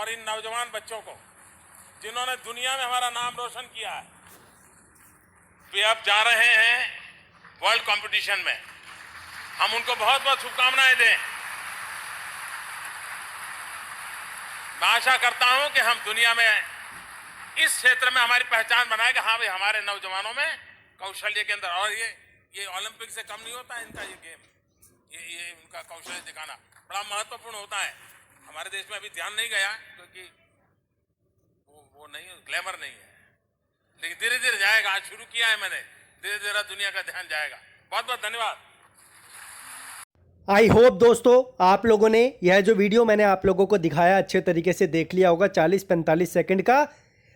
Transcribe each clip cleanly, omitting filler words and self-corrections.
और इन नौजवान बच्चों को जिन्होंने दुनिया में हमारा नाम रोशन किया है, वे अब जा रहे हैं वर्ल्ड कंपटीशन में। हम उनको बहुत बहुत शुभकामनाएं दें। मैं आशा करता हूं कि हम दुनिया में इस क्षेत्र में हमारी पहचान बनाए कि हाँ भाई, हमारे नौजवानों में कौशल्य के अंदर, और ये ओलंपिक से कम नहीं होता है इनका ये गेम, ये इनका कौशल्य दिखाना बड़ा महत्वपूर्ण होता है। हमारे देश में अभी ध्यान नहीं गया क्योंकि वो नहीं, ग्लैमर नहीं है, लेकिन धीरे धीरे जाएगा। आज शुरू किया है मैंने, धीरे धीरे दुनिया का ध्यान जाएगा। बहुत बहुत धन्यवाद। आई होप दोस्तों आप लोगों ने यह जो वीडियो मैंने आप लोगों को दिखाया अच्छे तरीके से देख लिया होगा, 40-45 सेकंड का।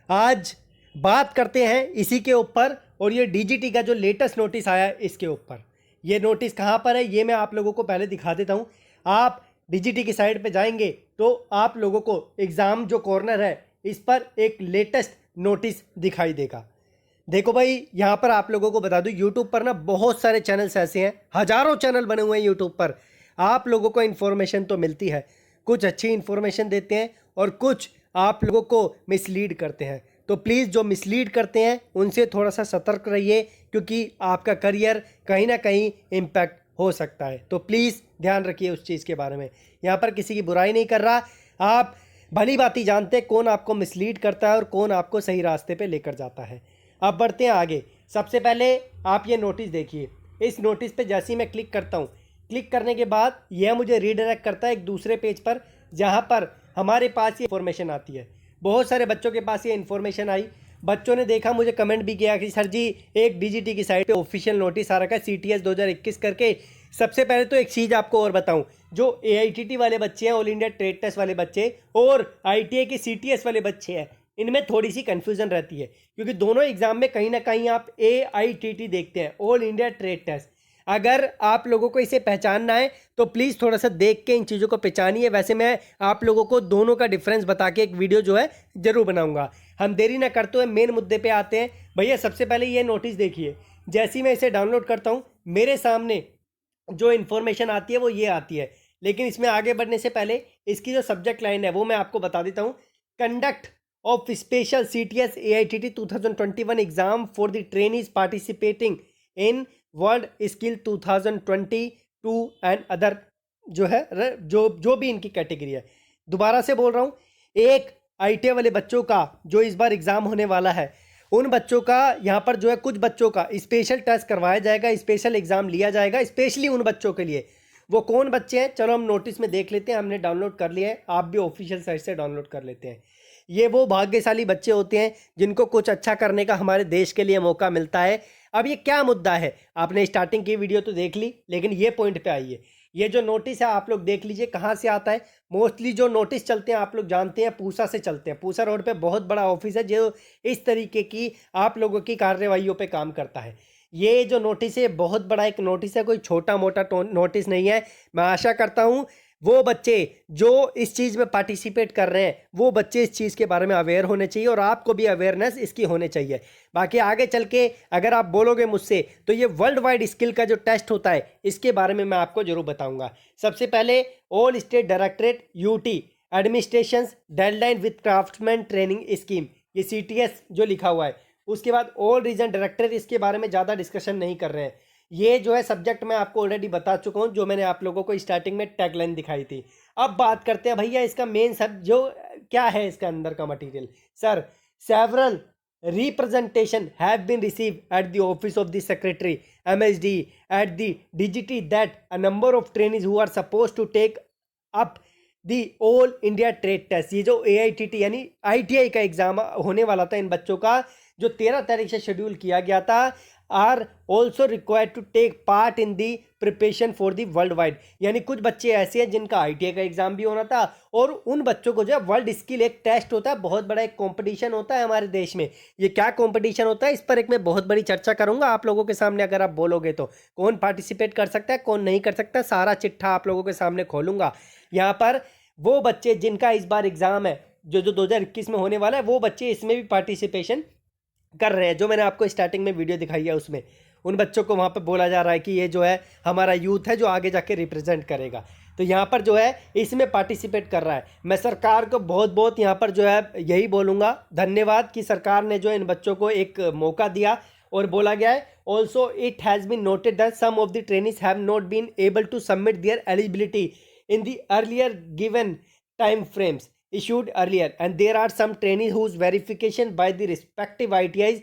आज बात करते हैं इसी के ऊपर, और ये डीजीटी का जो लेटेस्ट नोटिस आया है इसके ऊपर। ये नोटिस कहाँ पर है ये मैं आप लोगों को पहले दिखा देता हूँ। आप डीजीटी की साइट पे जाएंगे तो आप लोगों को एग्ज़ाम जो कॉर्नर है इस पर एक लेटेस्ट नोटिस दिखाई देगा। देखो भाई, यहाँ पर आप लोगों को बता दूँ, यूट्यूब पर ना बहुत सारे चैनल्स ऐसे हैं, हज़ारों चैनल बने हुए हैं यूट्यूब पर। आप लोगों को इन्फॉर्मेशन तो मिलती है, कुछ अच्छी इन्फॉर्मेशन देते हैं और कुछ आप लोगों को मिसलीड करते हैं। तो प्लीज़ जो मिसलीड करते हैं उनसे थोड़ा सा सतर्क रहिए, क्योंकि आपका करियर कहीं ना कहीं इम्पैक्ट हो सकता है। तो प्लीज़ ध्यान रखिए उस चीज़ के बारे में। यहाँ पर किसी की बुराई नहीं कर रहा, आप भली बात जानते हैं कौन आपको मिसलीड करता है और कौन आपको सही रास्ते पे लेकर जाता है। अब बढ़ते हैं आगे। सबसे पहले आप ये नोटिस देखिए। इस नोटिस पे जैसे ही मैं क्लिक करता हूँ, क्लिक करने के बाद यह मुझे रीडायरेक्ट करता है एक दूसरे पेज पर, जहाँ पर हमारे पास ये इन्फॉर्मेशन आती है। बहुत सारे बच्चों के पास ये इन्फॉर्मेशन आई, बच्चों ने देखा, मुझे कमेंट भी किया कि सर जी एक डीजीटी की साइट पे ऑफिशियल नोटिस आ रखा है CTS 2021 करके। सबसे पहले तो एक चीज़ आपको और बताऊं, जो AITT वाले बच्चे हैं, ऑल इंडिया ट्रेड टेस्ट वाले बच्चे, और ITA के CTS वाले बच्चे हैं, इनमें थोड़ी सी कन्फ्यूज़न रहती है, क्योंकि दोनों एग्जाम में कहीं ना कहीं आप AITT देखते हैं, ऑल इंडिया ट्रेड टेस्ट। अगर आप लोगों को इसे पहचानना है तो प्लीज़ थोड़ा सा देख के इन चीज़ों को पहचानिए। वैसे मैं आप लोगों को दोनों का डिफरेंस बता के एक वीडियो जो है ज़रूर बनाऊंगा। हम देरी ना करते हुए मेन मुद्दे पे आते हैं। भैया सबसे पहले ये नोटिस देखिए। जैसे ही मैं इसे डाउनलोड करता हूँ, मेरे सामने जो इन्फॉर्मेशन आती है वो ये आती है, लेकिन इसमें आगे बढ़ने से पहले इसकी जो सब्जेक्ट लाइन है वो मैं आपको बता देता हूँ। Conduct of special CTS AITT 2021 exam for the trainees participating in world skill 2022 and other, जो है जो भी इनकी कैटेगरी है। दोबारा से बोल रहा हूँ, एक ITA वाले बच्चों का जो इस बार एग्ज़ाम होने वाला है, उन बच्चों का यहाँ पर जो है कुछ बच्चों का स्पेशल टेस्ट करवाया जाएगा, स्पेशल एग्ज़ाम लिया जाएगा स्पेशली उन बच्चों के लिए। वो कौन बच्चे हैं चलो हम नोटिस में देख लेते हैं। हमने डाउनलोड कर लिया है, आप भी ऑफिशियल साइट से डाउनलोड कर लेते हैं। ये वो भाग्यशाली बच्चे होते हैं जिनको कुछ अच्छा करने का हमारे देश के लिए मौका मिलता है। अब ये क्या मुद्दा है, आपने स्टार्टिंग की वीडियो तो देख ली, लेकिन ये पॉइंट पे आइए। ये जो नोटिस है आप लोग देख लीजिए कहाँ से आता है। मोस्टली जो नोटिस चलते हैं आप लोग जानते हैं, पूसा से चलते हैं। पूसा रोड पे बहुत बड़ा ऑफिस है जो इस तरीके की आप लोगों की कार्रवाइयों पे काम करता है। ये जो नोटिस है बहुत बड़ा एक नोटिस है, कोई छोटा मोटा नोटिस नहीं है। मैं आशा करता हूँ वो बच्चे जो इस चीज़ में पार्टिसिपेट कर रहे हैं वो बच्चे इस चीज़ के बारे में अवेयर होने चाहिए, और आपको भी अवेयरनेस इसकी होने चाहिए। बाकी आगे चल के अगर आप बोलोगे मुझसे तो ये वर्ल्ड वाइड स्किल का जो टेस्ट होता है इसके बारे में मैं आपको जरूर बताऊंगा। सबसे पहले all state directorate UT administrations deadline with craftsman training scheme, ये CTS जो लिखा हुआ है। उसके बाद ऑल रीजन डायरेक्टर, इसके बारे में ज़्यादा डिस्कशन नहीं कर रहे हैं। ये जो है सब्जेक्ट मैं आपको ऑलरेडी बता चुका हूँ, जो मैंने आप लोगों को स्टार्टिंग में टैगलाइन दिखाई थी। अब बात करते हैं भैया इसका मेन सब जो क्या है, इसका अंदर का material. Sir, several representation have been received at the office of the secretary MSD at the DGT that a number of trainees who are supposed to take up the all India trade test, ये जो AITT यानी ITI का exam होने वाला था इन बच्चों का, जो 13 तारीख से शेड्यूल किया गया था, are also required to take part in the preparation for the world wide. यानी कुछ बच्चे ऐसे हैं जिनका ITA का एग्जाम भी होना था, और उन बच्चों को जो है वर्ल्ड स्किल एक टेस्ट होता है, बहुत बड़ा एक कंपटीशन होता है हमारे देश में। ये क्या कंपटीशन होता है इस पर एक मैं बहुत बड़ी चर्चा करूंगा आप लोगों के सामने। अगर आप बोलोगे तो कौन पार्टिसिपेट कर सकता है कौन नहीं कर सकता, सारा चिट्ठा आप लोगों के सामने खोलूंगा। यहाँ पर वो बच्चे जिनका इस बार एग्जाम है जो 2021 में होने वाला है, वो बच्चे इसमें भी पार्टिसिपेशन कर रहे हैं। जो मैंने आपको स्टार्टिंग में वीडियो दिखाई है उसमें उन बच्चों को वहाँ पे बोला जा रहा है कि ये जो है हमारा यूथ है जो आगे जाके रिप्रेजेंट करेगा। तो यहाँ पर जो है इसमें पार्टिसिपेट कर रहा है। मैं सरकार को बहुत बहुत यहाँ पर जो है यही बोलूँगा धन्यवाद कि सरकार ने जो है इन बच्चों को एक मौका दिया। और बोला गया है also it has been noted that some of the trainings have not been able to submit their eligibility in the earlier given time frames issued earlier, and there are some trainees whose verification by the respective ITIs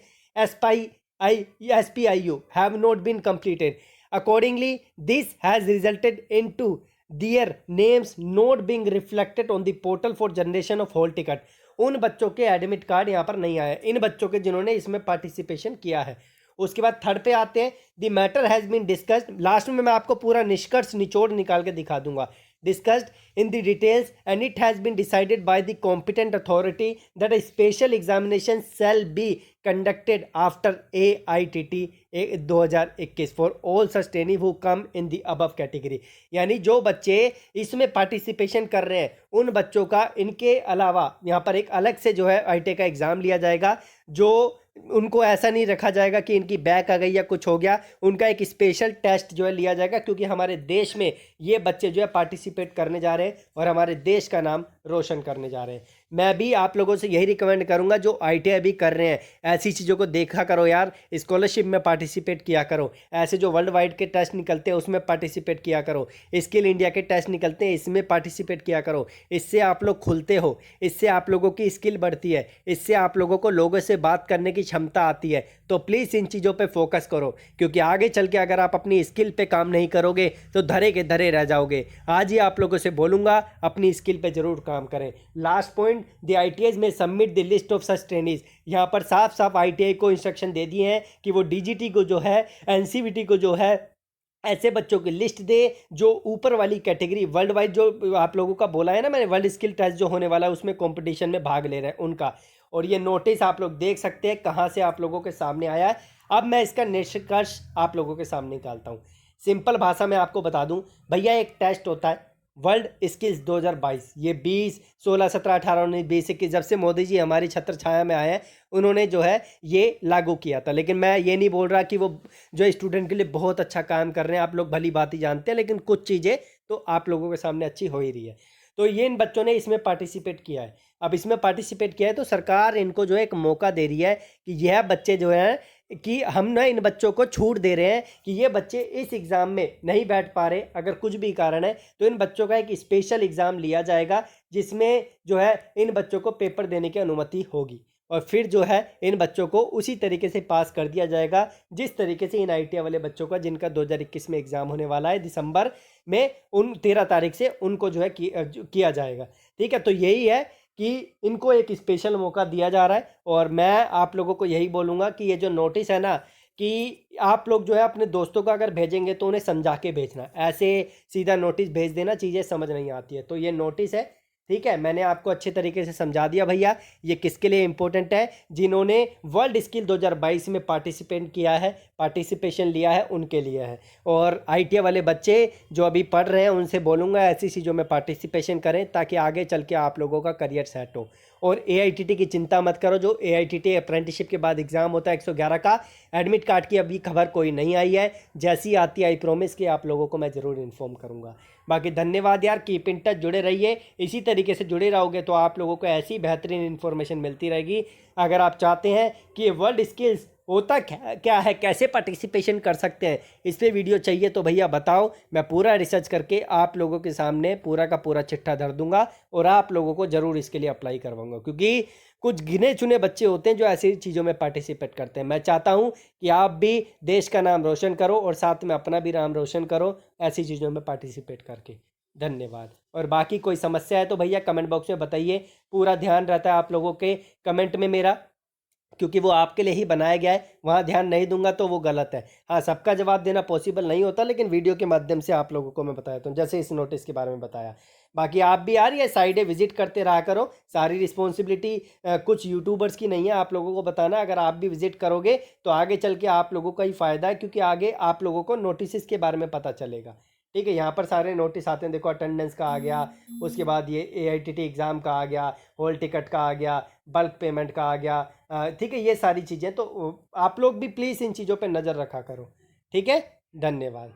SPIU have not been completed. Accordingly, this has resulted into their names not being reflected on the portal for generation of hall ticket. उन बच्चों के admit card यहाँ पर नहीं आया, इन बच्चों के जिन्होंने इसमें पार्टिसिपेशन किया है। उसके बाद थर्ड पे आते हैं, the matter has been discussed. Last में मैं आपको पूरा निष्कर्ष निचोड़ निकाल के दिखा दूंगा। Discussed in the details, and it has been decided by the competent authority that a special examination shall be conducted after AITT 2021 for all such trainees who come in the above category। यानी जो बच्चे इसमें participation कर रहे हैं उन बच्चों का इनके अलावा यहाँ पर एक अलग से जो है IIT का एग्ज़ाम लिया जाएगा। जो उनको ऐसा नहीं रखा जाएगा कि इनकी बैक आ गई या कुछ हो गया, उनका एक स्पेशल टेस्ट जो है लिया जाएगा, क्योंकि हमारे देश में ये बच्चे जो है पार्टिसिपेट करने जा रहे हैं और हमारे देश का नाम रोशन करने जा रहे हैं। मैं भी आप लोगों से यही रिकमेंड करूंगा जो ITI भी कर रहे हैं, ऐसी चीज़ों को देखा करो यार, स्कॉलरशिप में पार्टिसिपेट किया करो, ऐसे जो वर्ल्ड वाइड के टेस्ट निकलते हैं उसमें पार्टिसिपेट किया करो, स्किल इंडिया के टेस्ट निकलते हैं इसमें पार्टिसिपेट किया करो। इससे आप लोग खुलते हो, इससे आप लोगों की स्किल बढ़ती है, इससे आप लोगों को लोगों से बात करने की क्षमता आती है। तो प्लीज़ इन चीज़ों पे फोकस करो, क्योंकि आगे चल के अगर आप अपनी स्किल पे काम नहीं करोगे तो धरे के धरे रह जाओगे। आज ही आप लोगों से बोलूँगा अपनी स्किल पे ज़रूर काम करें। लास्ट पॉइंट, द ITIs में submit the list of such trainees. यहाँ पर साफ साफ ITI को इंस्ट्रक्शन दे दिए हैं कि वो DGT को जो है, NCVT को जो है, ऐसे बच्चों की लिस्ट दे जो ऊपर वाली कैटेगरी वर्ल्ड वाइड, जो आप लोगों का बोला है ना मैंने, वर्ल्ड स्किल टेस्ट जो होने वाला है उसमें कंपटीशन में भाग ले रहे हैं उनका। और ये नोटिस आप लोग देख सकते हैं कहाँ से आप लोगों के सामने आया है। अब मैं इसका निष्कर्ष आप लोगों के सामने निकालता हूँ। सिंपल भाषा में आपको बता दूँ भैया, एक टेस्ट होता है वर्ल्ड स्किल्स 2022, ये 20, 16, 17, 18, 19, 20, 21, जब से मोदी जी हमारी छत्र छाया में आए हैं उन्होंने जो है ये लागू किया था। लेकिन मैं ये नहीं बोल रहा कि वो जो स्टूडेंट के लिए बहुत अच्छा काम कर रहे हैं, आप लोग भली बात ही जानते हैं, लेकिन कुछ चीज़ें तो आप लोगों के सामने अच्छी हो ही रही है। तो ये इन बच्चों ने इसमें पार्टिसिपेट किया है। अब इसमें पार्टिसिपेट किया है तो सरकार इनको जो है एक मौका दे रही है कि यह बच्चे जो हैं कि हम ना इन बच्चों को छूट दे रहे हैं कि ये बच्चे इस एग्ज़ाम में नहीं बैठ पा रहे, अगर कुछ भी कारण है तो इन बच्चों का एक स्पेशल एग्ज़ाम लिया जाएगा जिसमें जो है इन बच्चों को पेपर देने की अनुमति होगी, और फिर जो है इन बच्चों को उसी तरीके से पास कर दिया जाएगा जिस तरीके से इन ITI वाले बच्चों का, जिनका 2021 में एग्ज़ाम होने वाला है दिसंबर में, उन 13 तारीख से उनको जो है किया जाएगा। ठीक है, तो यही है कि इनको एक स्पेशल मौका दिया जा रहा है। और मैं आप लोगों को यही बोलूँगा कि ये जो नोटिस है ना, कि आप लोग जो है अपने दोस्तों को अगर भेजेंगे तो उन्हें समझा के भेजना, ऐसे सीधा नोटिस भेज देना चीज़ें समझ नहीं आती है। तो ये नोटिस है, ठीक है, मैंने आपको अच्छे तरीके से समझा दिया भैया। ये किसके लिए इंपॉर्टेंट है? जिन्होंने वर्ल्ड स्किल 2022 में पार्टिसिपेट किया है, पार्टिसिपेशन लिया है, उनके लिए है। और ITI वाले बच्चे जो अभी पढ़ रहे हैं उनसे बोलूँगा ऐसी चीज़ों में पार्टिसिपेशन करें ताकि आगे चल के आप लोगों का करियर सेट हो। और AITT की चिंता मत करो, जो AITT अप्रेंटिसशिप के बाद एग्ज़ाम होता है 111 का, एडमिट कार्ड की अभी खबर कोई नहीं आई है। जैसी आती आई प्रॉमिस कि आप लोगों को मैं ज़रूर इन्फॉर्म करूँगा। बाकी धन्यवाद यार, कीप इन टच, जुड़े रहिए। इसी तरीके से जुड़े रहोगे तो आप लोगों को ऐसी बेहतरीन इन्फॉर्मेशन मिलती रहेगी। अगर आप चाहते हैं कि ये वर्ल्ड स्किल्स होता क्या है, कैसे पार्टिसिपेशन कर सकते हैं, इस पर वीडियो चाहिए तो भैया बताओ, मैं पूरा रिसर्च करके आप लोगों के सामने पूरा का पूरा चिट्ठा धर दूंगा और आप लोगों को ज़रूर इसके लिए अप्लाई करवाऊंगा। क्योंकि कुछ गिने चुने बच्चे होते हैं जो ऐसी चीज़ों में पार्टिसिपेट करते हैं। मैं चाहता हूं कि आप भी देश का नाम रोशन करो और साथ में अपना भी नाम रोशन करो ऐसी चीज़ों में पार्टिसिपेट करके। धन्यवाद। और बाकी कोई समस्या है तो भैया कमेंट बॉक्स में बताइए, पूरा ध्यान रहता है आप लोगों के कमेंट में मेरा, क्योंकि वो आपके लिए ही बनाया गया है। वहाँ ध्यान नहीं दूंगा तो वो गलत है। हाँ, सबका जवाब देना पॉसिबल नहीं होता, लेकिन वीडियो के माध्यम से आप लोगों को मैं बताता हूँ, जैसे इस नोटिस के बारे में बताया। बाकी आप भी यार ये साइडें विजिट करते रहा करो, सारी रिस्पॉन्सिबिलिटी कुछ यूट्यूबर्स की नहीं है, आप लोगों को बताना। अगर आप भी विजिट करोगे तो आगे चल के आप लोगों का ही फ़ायदा है, क्योंकि आगे आप लोगों को नोटिस के बारे में पता चलेगा। ठीक है, यहाँ पर सारे नोटिस आते हैं, देखो अटेंडेंस का आ गया, उसके बाद ये AITT एग्ज़ाम का आ गया, हॉल टिकट का आ गया, बल्क पेमेंट का आ गया। ठीक है, ये सारी चीज़ें तो आप लोग भी प्लीज़ इन चीज़ों पे नज़र रखा करो। ठीक है, धन्यवाद।